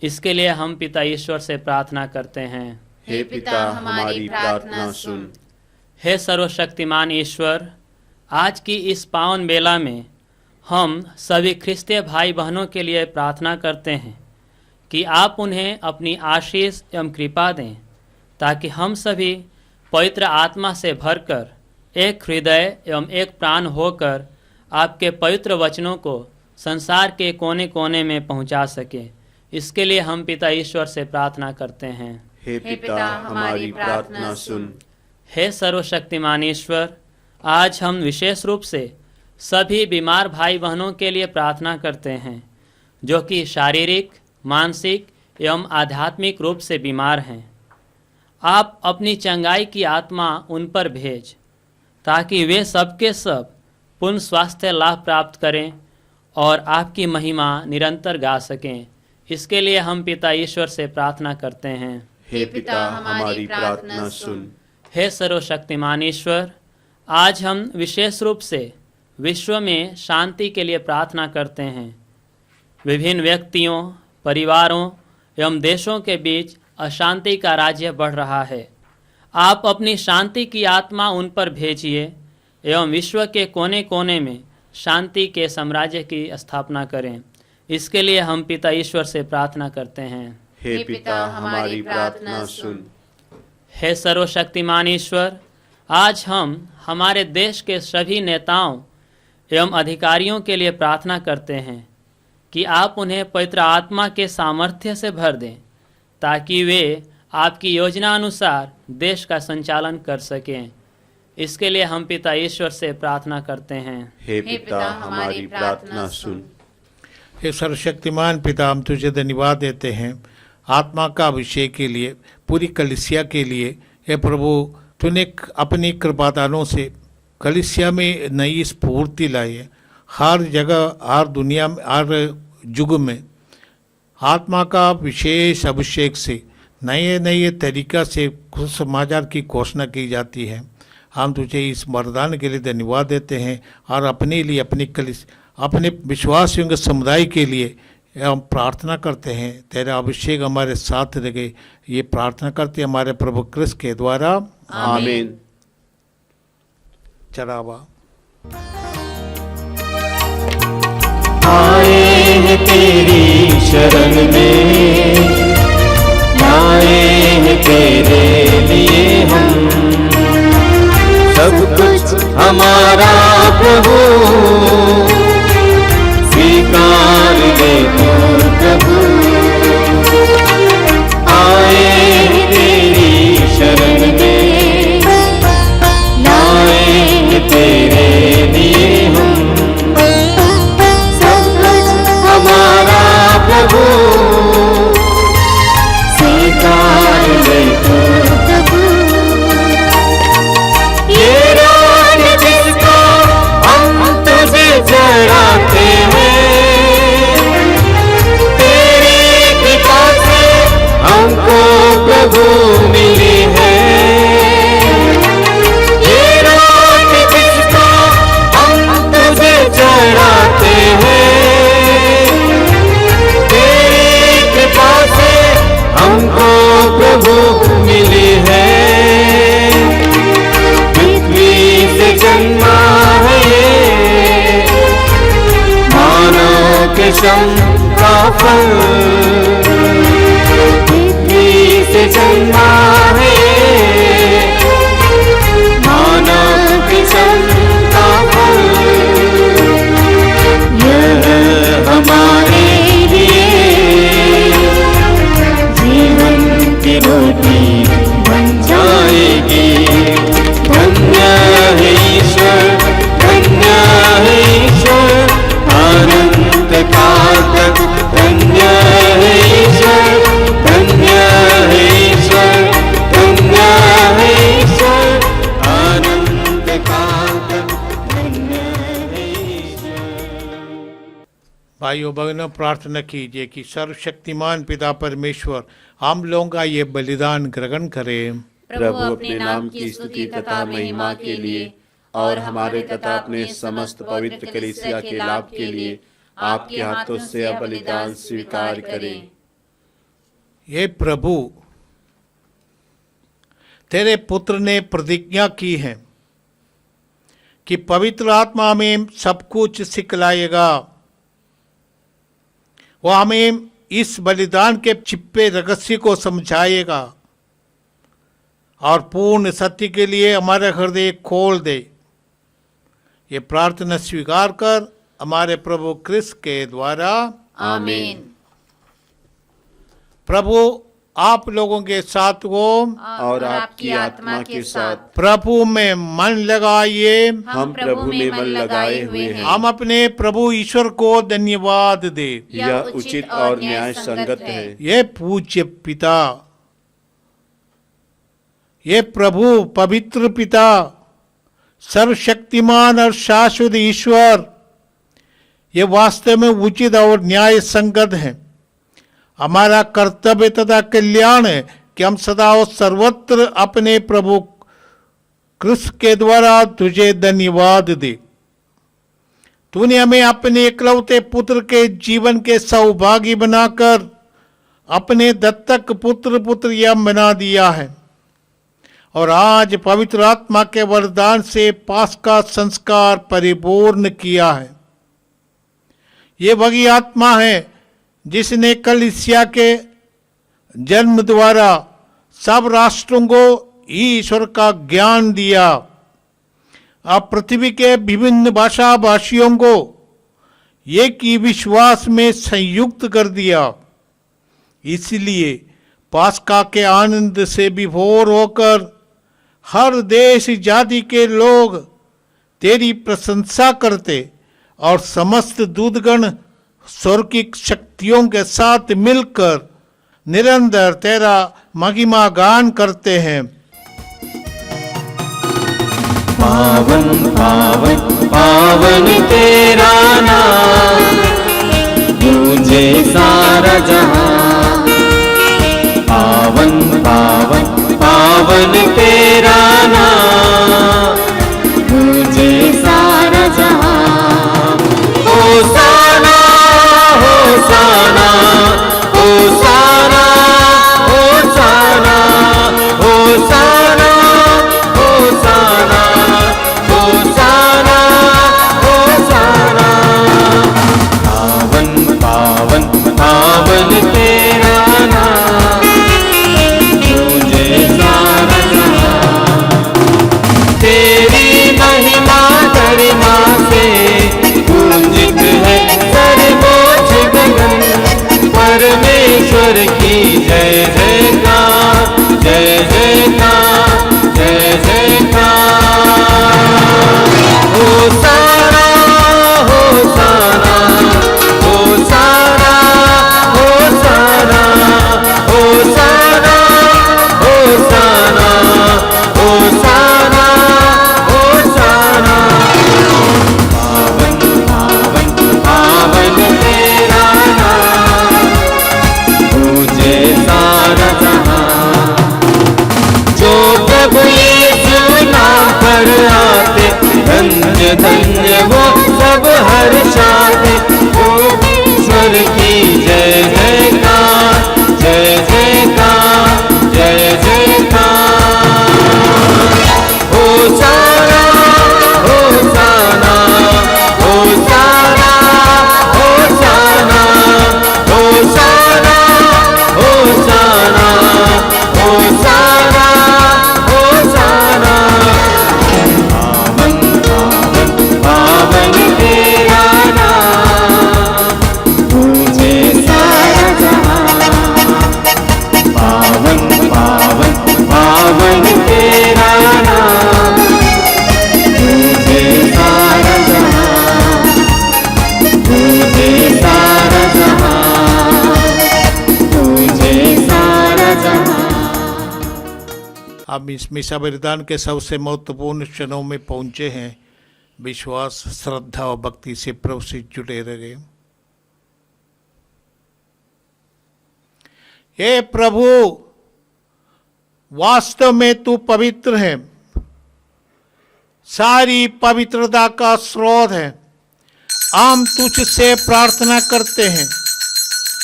इसके लिए हम पिता ईश्वर से प्रार्थना करते हैं। हे पिता, हमारी प्रार्थना सुन। हे सर्वशक्तिमान ईश्वर, आज की इस पावन बेला में हम सभी ख्रिस्तीय भाई बहनों के लिए प्रार्थना करते हैं कि आप उन्हें अपनी आशीष एवं कृपा दें, ताकि हम सभी पवित्र आत्मा से भरकर एक हृदय एवं एक प्राण होकर आपके पवित्र वचनों को संसार के कोने कोने में पहुंचा सके। इसके लिए हम पिता ईश्वर से प्रार्थना करते हैं। हे पिता, हमारी प्रार्थना सुन। हे सर्वशक्तिमान ईश्वर, आज हम विशेष रूप से सभी बीमार भाई बहनों के लिए प्रार्थना करते हैं, जो कि शारीरिक, मानसिक एवं आध्यात्मिक रूप से बीमार हैं। आप अपनी चंगाई की आत्मा उन पर भेज, ताकि वे सबके सब पूर्ण स्वास्थ्य लाभ प्राप्त करें और आपकी महिमा निरंतर गा सकें। इसके लिए हम पिता ईश्वर से प्रार्थना करते हैं। हे पिता, हमारी प्रार्थना सुन। हे सर्वशक्तिमान ईश्वर, आज हम विशेष रूप से विश्व में शांति के लिए प्रार्थना करते हैं। विभिन्न व्यक्तियों, परिवारों एवं देशों के बीच अशांति का राज्य बढ़ रहा है। आप अपनी शांति की आत्मा उन पर भेजिए एवं विश्व के कोने कोने में शांति के साम्राज्य की स्थापना करें। इसके लिए हम पिता ईश्वर से प्रार्थना करते हैं। हे पिता, हमारी प्रार्थना सुन। हे सर्वशक्तिमान ईश्वर, आज हम हमारे देश के सभी नेताओं एवं अधिकारियों के लिए प्रार्थना करते हैं कि आप उन्हें पवित्र आत्मा के सामर्थ्य से भर दें, ताकि वे आपकी योजना अनुसार देश का संचालन कर सकें। इसके लिए हम पिता ईश्वर से प्रार्थना करते हैं। हे पिता, हमारी प्रार्थना सुन। हे सर्वशक्तिमान पिता, हम तुझे धन्यवाद देते हैं आत्मा का अभिषेक के लिए, पूरी कलीसिया के लिए। हे प्रभु, तूने अपनी कृपादानों से कलीसिया में नई स्फूर्ति लाई है। हर जगह, हर दुनिया में, हर युग में आत्मा का विशेष अभिषेक से नए नए तरीका से समाचार की घोषणा की जाती है। हम तुझे इस वरदान के लिए धन्यवाद देते हैं और अपने लिए, अपने विश्वासियों के समुदाय के लिए हम प्रार्थना करते हैं। तेरा अभिषेक हमारे साथ रहे, ये प्रार्थना करते हैं हमारे प्रभु क्रिस्त के द्वारा, आमीन। चढ़ावा। आए हैं तेरी शरण में, आए हैं तेरे लिए हम, सब कुछ हमारा प्रभु, स्वीकार ले तो प्रभु। आए हैं तेरी शरण में, आए हैं तेरे लिए हम, सब कुछ हमारा प्रभु, स्वीकार ले तो प्रभु। ये रात जिसको हम तुझे चढ़ाते हैं, तेरी कृपा से हमको प्रभु मिली है। ये रात जिसको हम तुझे चढ़ाते हैं, तेरी कृपा से हमको प्रभु मिली है। पृथ्वी से जन्मा है ये मानव के श्रम का फल, पृथ्वी से जन्मा है ये मानव के श्रम का फल। यह हमारे लिए जीवन की रोटी बन जाएगी। धन्य है ईश्वर, धन्य है ईश्वर, अनंत काल तक धन्य है ईश्वर, धन्य है ईश्वर, धन्य है ईश्वर, अनंत काल तक धन्य है ईश्वर। भाइयों बहनों, प्रार्थना कीजिए कि सर्वशक्तिमान पिता परमेश्वर हम लोगों का ये बलिदान ग्रहण करें। प्रभु अपने नाम की स्तुति तथा महिमा के लिए और हमारे तथा अपने समस्त पवित्र कलीसिया के लाभ के लिए आपके हाथों से अब बलिदान स्वीकार करें। ये प्रभु, तेरे पुत्र ने प्रतिज्ञा की है कि पवित्र आत्मा हमें सब कुछ सिखलाएगा। वो हमें इस बलिदान के छिपे रहस्य को समझाएगा और पूर्ण सत्य के लिए हमारे हृदय खोल दे। ये प्रार्थना स्वीकार कर हमारे प्रभु क्रिस्त के द्वारा, आमीन। प्रभु आप लोगों के साथ हो और आपकी आत्मा के साथ। प्रभु में मन लगाइए। हम प्रभु में मन लगाए हुए हैं। हम अपने प्रभु ईश्वर को धन्यवाद दे। यह उचित और न्याय संगत है। ये पूज्य पिता, ये प्रभु पवित्र पिता, सर्वशक्तिमान और शाश्वत ईश्वर, ये वास्तव में उचित और न्याय संगत है। हमारा कर्तव्य तथा कल्याण है कि हम सदा और सर्वत्र अपने प्रभु क्रिस्त के द्वारा तुझे धन्यवाद दे। तूने हमें अपने इकलौते पुत्र के जीवन के सौभागी बनाकर अपने दत्तक पुत्र पुत्रियां बना दिया है और आज पवित्र आत्मा के वरदान से पास्का संस्कार परिपूर्ण किया है। ये वही आत्मा है जिसने कलीसिया के जन्म द्वारा सब राष्ट्रों को ईश्वर का ज्ञान दिया। अब पृथ्वी के विभिन्न भाषा भाषियों को एक ही विश्वास में संयुक्त कर दिया। इसलिए पास्का के आनंद से विभोर होकर हर देश जाति के लोग तेरी प्रशंसा करते और समस्त दूतगण स्वर्गिक शक्तियों के साथ मिलकर निरंतर तेरा महिमा गान करते हैं। पावन पावन पावन तेरा नाम, गूंजे सारा जहां। पावन पावन पावन तेरा नाम, गूंजे सारा जहां। होसाना होसाना होसाना होसाना होसाना होसाना होसाना होसाना। पावन पावन पावन तेरा नाम, तुझे सारा जहां। तेरी महिमा गरिमा से गूंजित है सर्वोच्च गगन। परमेश्वर की जय जयकार, जय जयकार, जय जयकार। होसाना होसाना होसाना होसाना होसाना होसाना होसाना होसाना। पावन पावन पावन तेरा नाम, तुझे सारा जहां। जो प्रभु यीशु नाम पर आते, धन्य धन्य वो सब हर्षाते। ओ ईश्वर की जय जयकार, जय जयकार, जय जयकार। होसाना होसाना होसाना होसाना होसाना होसाना होसाना होसाना। पावन पावन पावन तेरा नाम, तुझे सारा जहां। पावन पावन पावन तेरा नाम, तुझे सारा जहां, तुझे सारा जहां, तुझे सारा जहां। हम इस मिशा बलिदान के सबसे महत्वपूर्ण क्षणों में पहुंचे हैं। विश्वास, श्रद्धा और भक्ति से प्रभु से जुड़े रहे। हे प्रभु, वास्तव में तू पवित्र है, सारी पवित्रता का स्रोत है। हम तुझसे प्रार्थना करते हैं,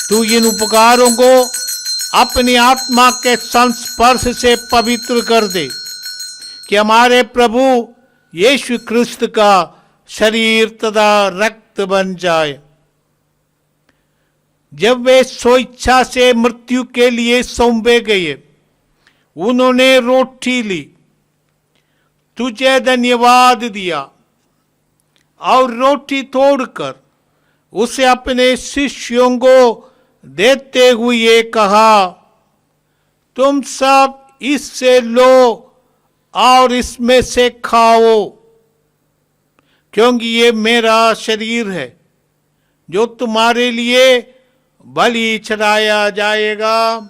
तू इन उपकारों को अपनी आत्मा के संस्पर्श से पवित्र कर दे, कि हमारे प्रभु यीशु क्रिस्त का शरीर तथा रक्त बन जाए। जब वे स्वेच्छा से मृत्यु के लिए सौंपे गए, उन्होंने रोटी ली, तुझे धन्यवाद दिया और रोटी तोड़कर उसे अपने शिष्यों को देते हुए कहा, तुम सब इससे लो और इसमें से खाओ, क्योंकि ये मेरा शरीर है जो तुम्हारे लिए बलि चढ़ाया जाएगा।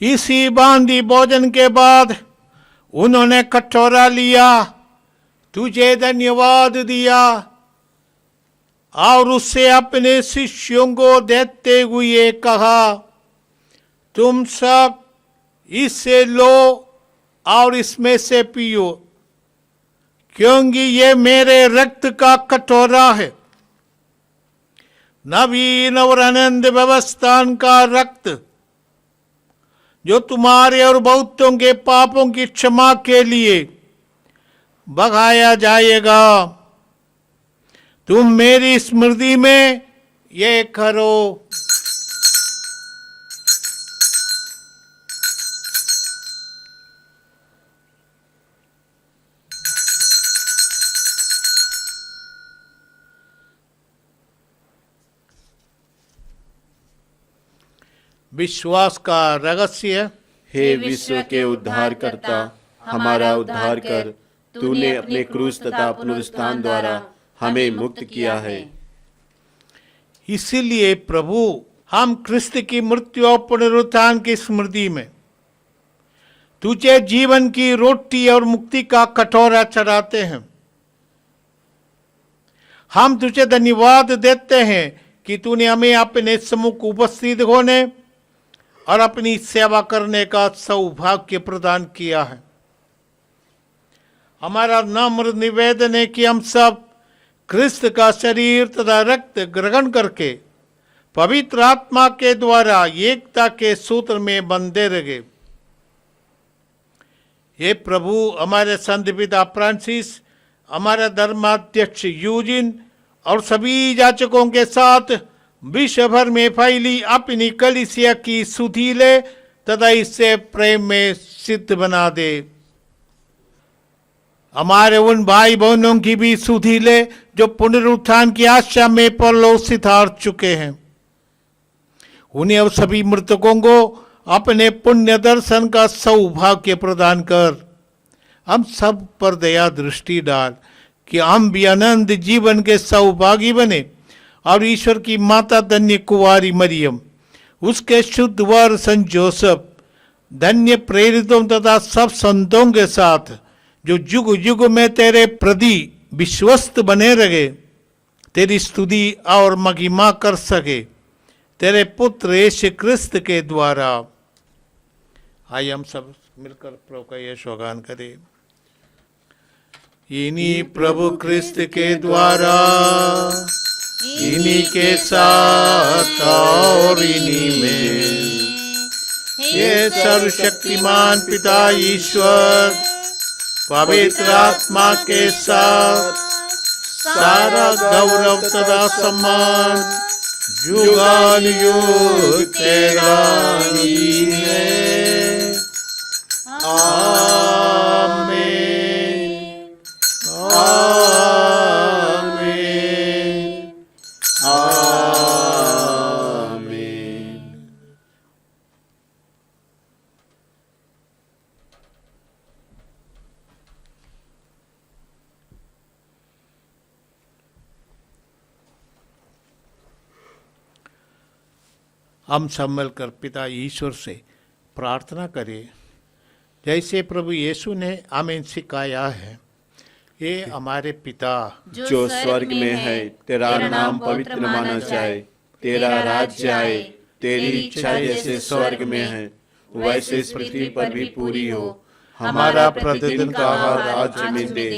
इसी बांधी भोजन के बाद उन्होंने कटोरा लिया, तुझे धन्यवाद दिया और उससे अपने शिष्यों को देते हुए कहा, तुम सब इससे लो और इसमें से पियो, क्योंकि ये मेरे रक्त का कटोरा है, नवीन और अनंत व्यवस्था का रक्त, जो तुम्हारे और बहुतों के पापों की क्षमा के लिए बहाया जाएगा। तुम मेरी स्मृति में ये करो। विश्वास का रहस्य। हे विश्व के उद्धारकर्ता, हमारा उद्धार कर, तूने अपने क्रूस तथा पुनरुत्थान द्वारा हमें मुक्त किया है। इसीलिए प्रभु, हम क्रिस्त की मृत्यु और पुनरुत्थान की स्मृति में तुझे जीवन की रोटी और मुक्ति का कटोरा चढ़ाते हैं। हम तुझे धन्यवाद देते हैं कि तूने हमें अपने सम्मुख उपस्थित होने और अपनी सेवा करने का सौभाग्य प्रदान किया है। हमारा नम्र निवेदन है कि हम सब क्रिस्त का शरीर तथा रक्त ग्रहण करके पवित्र आत्मा के द्वारा एकता के सूत्र में बंधे रहे। हे प्रभु, हमारे संत पिता फ्रांसिस, हमारा धर्माध्यक्ष यूजिन और सभी याचकों के साथ विश्व भर में फैली अपनी कलीसिया की सुधि ले तथा इसे प्रेम में सिद्ध बना दे। हमारे उन भाई बहनों की भी सुधि ले जो पुनरुत्थान की आशा में परलोक सिधार चुके हैं। उन्हें और सभी मृतकों को अपने पुण्य दर्शन का सौभाग्य प्रदान कर। हम सब पर दया दृष्टि डाल कि हम भी अनंत जीवन के सौभागी बने और ईश्वर की माता धन्य कुंवारी मरियम, उसके शुद्ध वर संत जोसेफ, धन्य प्रेरितों तथा सब संतों के साथ जो युग युग में तेरे प्रति विश्वस्त बने रहे, तेरी स्तुति और महिमा कर सके, तेरे पुत्र यीशु क्रिस्त के द्वारा। आइए हम सब मिलकर प्रभु का यह गान करें। इन्हीं प्रभु क्रिस्त के द्वारा, इन्हीं के साथ और इन्हीं में, ये सर्वशक्तिमान पिता ईश्वर पवित्र आत्मा के साथ सारा गौरव तथा सम्मान युगानुयुग तेरा ही है। आमीन, आमीन, आमीन। हम सब मिलकर पिता ईश्वर से प्रार्थना करें जैसे प्रभु यीशु ने हमें सिखाया है, ये हमारे पिता जो स्वर्ग में है, तेरा नाम पवित्र माना जाए, तेरा राज्य आए, तेरी इच्छा जैसे स्वर्ग में है वैसे इस पृथ्वी पर भी पूरी हो। हमारा प्रतिदिन का आहार आज हमें दे,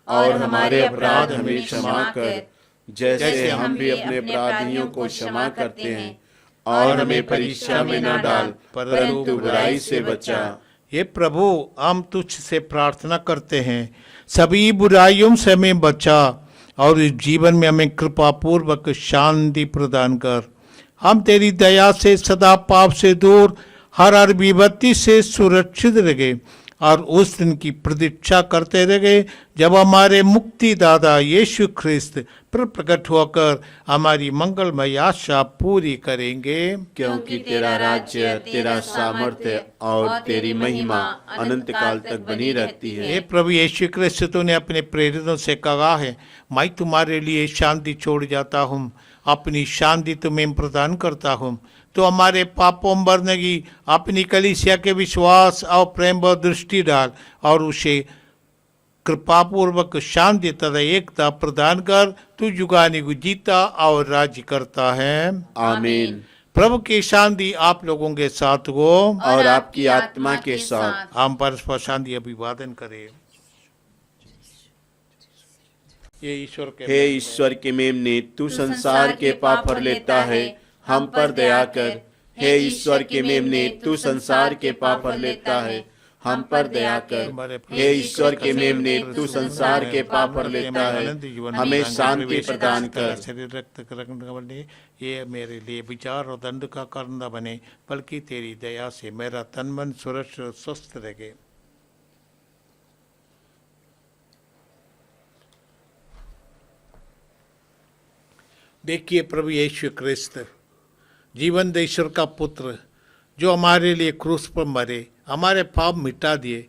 और हमारे अपराध हमें क्षमा कर, जैसे हम भी अपने अपराधियों को क्षमा करते हैं, और हमें परीक्षा में न डाल, परंतु बुराई से बचा। ये प्रभु, हम तुझ से प्रार्थना करते हैं, सभी बुराइयों से हमें बचा और इस जीवन में हमें कृपा पूर्वक शांति प्रदान कर। हम तेरी दया से सदा पाप से दूर, हर विपत्ति से सुरक्षित रहे और उस दिन की प्रतीक्षा करते रहे जब हमारे मुक्तिदाता यीशु ख्रिस्त प्रकट होकर हमारी मंगलमय आशा पूरी करेंगे। क्योंकि तेरा राज्य, तेरा सामर्थ्य और तेरी महिमा अनंत काल तक बनी रहती है। हे प्रभु यीशु ख्रिस्त, तूने अपने प्रेरितों से कहा है, मैं तुम्हारे लिए शांति छोड़ जाता हूँ, अपनी शांति तुम्हें प्रदान करता हूँ। तो हमारे पापों भरने की अपनी कलीसिया के विश्वास और प्रेम पर दृष्टि डाल और उसे कृपापूर्वक शांति तथा एकता प्रदान कर। तू युगानुयुग जीता और राज्य करता है। आमीन। प्रभु की शांति आप लोगों के साथ हो और आपकी आत्मा के साथ। हम परस्पर शांति अभिवादन करें। ये ईश्वर के हे ईश्वर के मेमने, तू संसार के पाप हर लेता है, हम पर दया कर। हे ईश्वर के मेमने, तू संसार के पाप हर लेता है, हम पर दया कर। हे ईश्वर के मेमने, तू संसार के पाप हर लेता है, हमें शांति प्रदान कर। शरीर रक्त रंग बने, ये मेरे लिए विचार और दंड का कारण न बने, बल्कि तेरी दया से मेरा तन मन सुरक्षित और स्वस्थ रहे। देखिए, प्रभु यीशु ख्रिस्त जीवन ईश्वर का पुत्र, जो हमारे लिए क्रूस पर मरे, हमारे पाप मिटा दिए,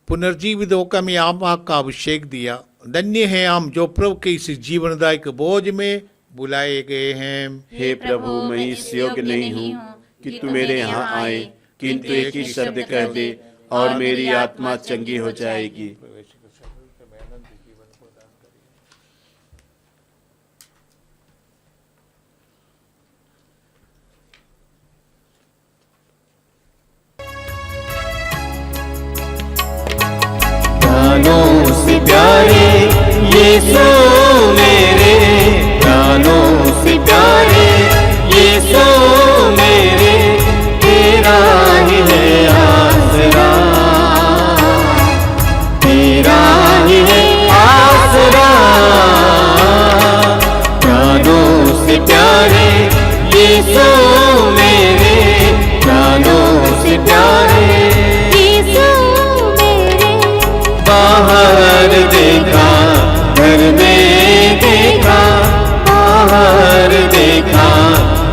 पुनर्जीवित होकर हमें आत्मा का अभिषेक दिया। धन्य है हम जो प्रभु के इस जीवनदायक बोझ में बुलाए गए हैं। हे प्रभु, मैं इस योग्य नहीं हूँ कि तू मेरे यहाँ आए, किंतु एक ही शब्द कह दे और मेरी आत्मा चंगी हो जाएगी। प्राणों से प्यारे यीशु मेरे, प्राणों से प्यारे यीशु मेरे, तेरा ही है आसरा, तेरा ही है आसरा। प्राणों से प्यारे यीशु मेरे, प्राणों से प्यारे बाहर देखा, घर में देखा, बाहर देखा,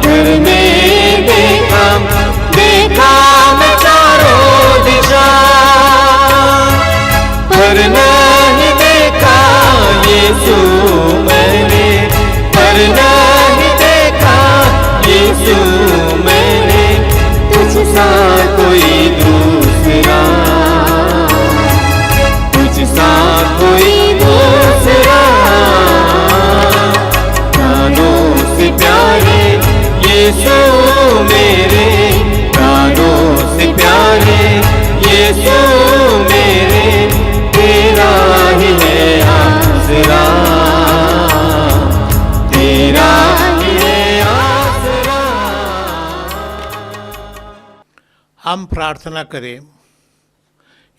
घर में देखा, देखा मैं चारों दिशा, पर नहीं देखा यीशु मैंने, पर नहीं देखा यीशु मैंने, तुझसा कोई दूसरा, तुझसा कोई दूसरा। प्राणों से प्यारे यीशु मेरे, प्राणों से प्यारे यीशु मेरे, तेरा ही है आसरा, तेरा ही है आसरा। हम प्रार्थना करें।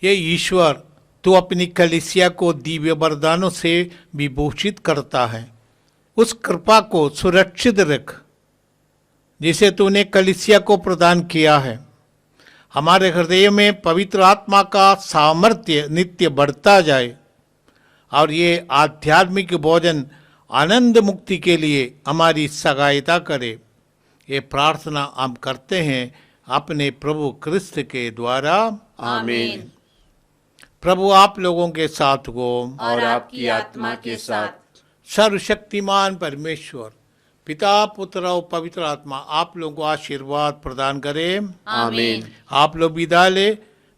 ये ईश्वर, तू अपनी कलीसिया को दिव्य वरदानों से विभूषित करता है, उस कृपा को सुरक्षित रख जिसे तूने कलीसिया को प्रदान किया है। हमारे हृदय में पवित्र आत्मा का सामर्थ्य नित्य बढ़ता जाए और ये आध्यात्मिक भोजन आनंद मुक्ति के लिए हमारी सहायता करे। ये प्रार्थना हम करते हैं अपने प्रभु ख्रिस्त के द्वारा। आमीन। प्रभु आप लोगों के साथ हो और आपकी आत्मा के साथ। सर्वशक्तिमान परमेश्वर पिता, पुत्र और पवित्र आत्मा आप लोगों को आशीर्वाद प्रदान करे। आमीन। आप लोग विदा ले।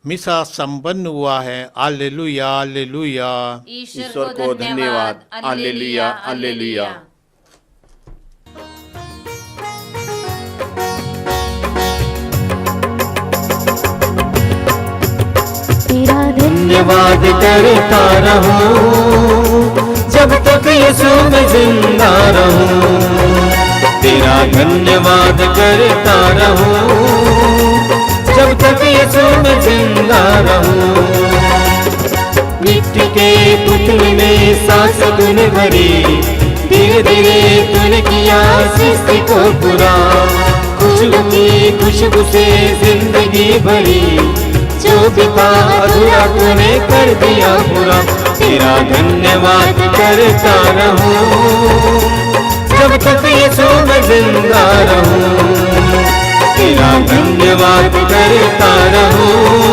मिसा संपन्न हुआ है। Hallelujah hallelujah. ईश्वर को धन्यवाद। Hallelujah hallelujah. तेरा धन्यवाद करता रहूं जब तक यीशु मैं जिंदा रहूं। तेरा धन्यवाद करता रहूं जब तक यीशु मैं जिंदा रहूं। मिट्टी के पुतले में सांस तूने भरी, धीरे धीरे तूने किया सृष्टि को पूरा। खुशबू की खुशबू से जिंदगी भरी, जो भी था अधूरा तूने कर दिया पूरा। तेरा धन्यवाद करता रहूं जब तक यीशु मैं जिंदा रहूं। तेरा धन्यवाद करता रहूं